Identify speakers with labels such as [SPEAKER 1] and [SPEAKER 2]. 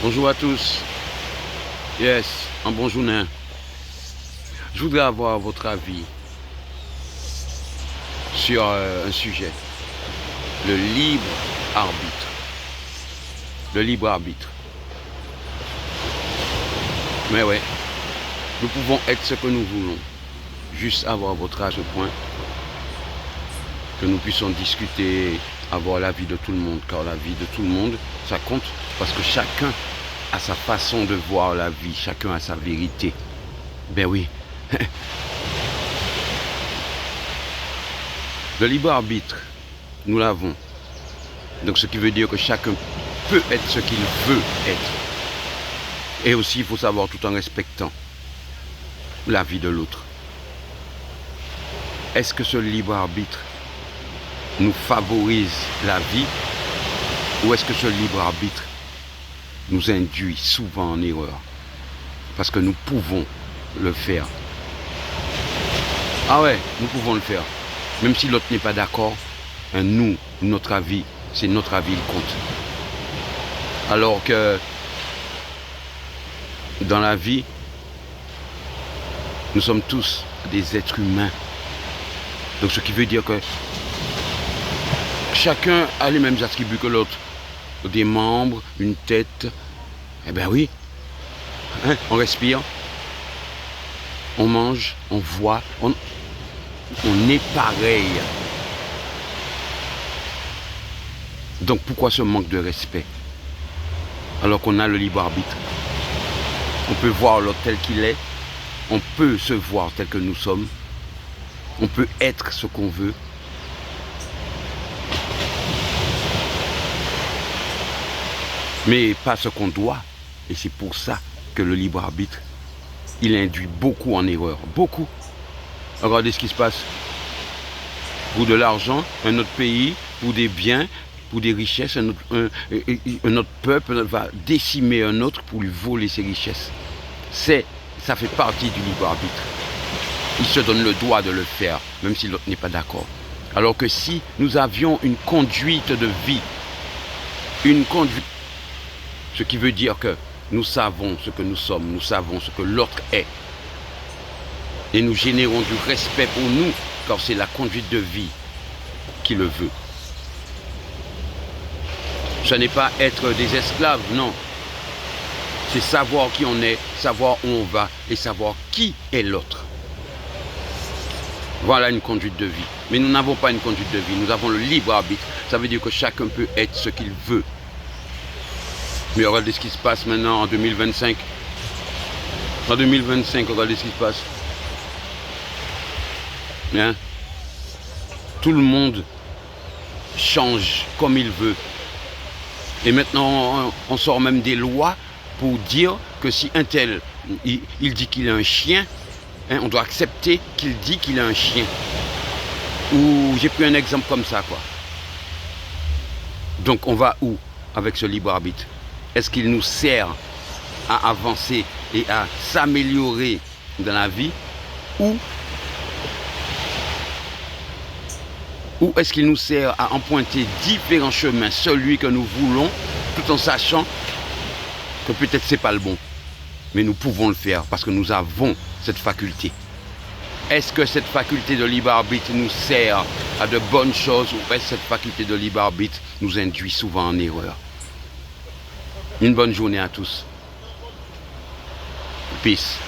[SPEAKER 1] Bonjour à tous. Yes, un bon journée. Je voudrais avoir votre avis sur un sujet. Le libre arbitre. Le libre arbitre. Mais ouais, nous pouvons être ce que nous voulons. Juste avoir votre âge au point. Que nous puissions discuter, avoir l'avis de tout le monde. Car la vie de tout le monde, ça compte. Parce que chacun a sa façon de voir la vie. Chacun a sa vérité. Ben oui. Le libre arbitre, nous l'avons. Donc ce qui veut dire que chacun peut être ce qu'il veut être. Et aussi, il faut savoir tout en respectant la vie de l'autre. Est-ce que ce libre arbitre nous favorise la vie ou est-ce que ce libre arbitre nous induit souvent en erreur? Parce que nous pouvons le faire. Ah ouais, nous pouvons le faire. Même si l'autre n'est pas d'accord, nous, notre avis, c'est notre avis qui compte. Alors que dans la vie, nous sommes tous des êtres humains. Donc ce qui veut dire que chacun a les mêmes attributs que l'autre. Des membres, une tête. Eh bien oui, hein, on respire, on mange, on voit, on est pareil. Donc pourquoi ce manque de respect? Alors qu'on a le libre arbitre. On peut voir l'autre tel qu'il est. On peut se voir tel que nous sommes. On peut être ce qu'on veut. Mais pas ce qu'on doit. Et c'est pour ça que le libre arbitre, il induit beaucoup en erreur. Beaucoup. Regardez ce qui se passe. Pour de l'argent, un autre pays, pour des biens, pour des richesses, un autre peuple va décimer un autre pour lui voler ses richesses. Ça fait partie du libre arbitre. Il se donne le droit de le faire, même si l'autre n'est pas d'accord. Alors que si nous avions une conduite de vie, ce qui veut dire que nous savons ce que nous sommes, nous savons ce que l'autre est, et nous générons du respect pour nous, car c'est la conduite de vie qui le veut. Ce n'est pas être des esclaves, non. C'est savoir qui on est, savoir où on va et savoir qui est l'autre. Voilà une conduite de vie. Mais nous n'avons pas une conduite de vie, nous avons le libre arbitre. Ça veut dire que chacun peut être ce qu'il veut. Mais regardez ce qui se passe maintenant en 2025. En 2025, regardez ce qui se passe. Hein? Tout le monde change comme il veut. Et maintenant, on sort même des lois pour dire que si un tel, il dit qu'il est un chien, hein, on doit accepter qu'il dit qu'il est un chien. Ou j'ai pris un exemple comme ça, quoi. Donc on va où avec ce libre arbitre? Est-ce qu'il nous sert à avancer et à s'améliorer dans la vie? Ou est-ce qu'il nous sert à emprunter différents chemins, celui que nous voulons, tout en sachant que peut-être c'est pas le bon. Mais nous pouvons le faire parce que nous avons cette faculté. Est-ce que cette faculté de libre arbitre nous sert à de bonnes choses ou est-ce que cette faculté de libre arbitre nous induit souvent en erreur? Une bonne journée à tous. Peace.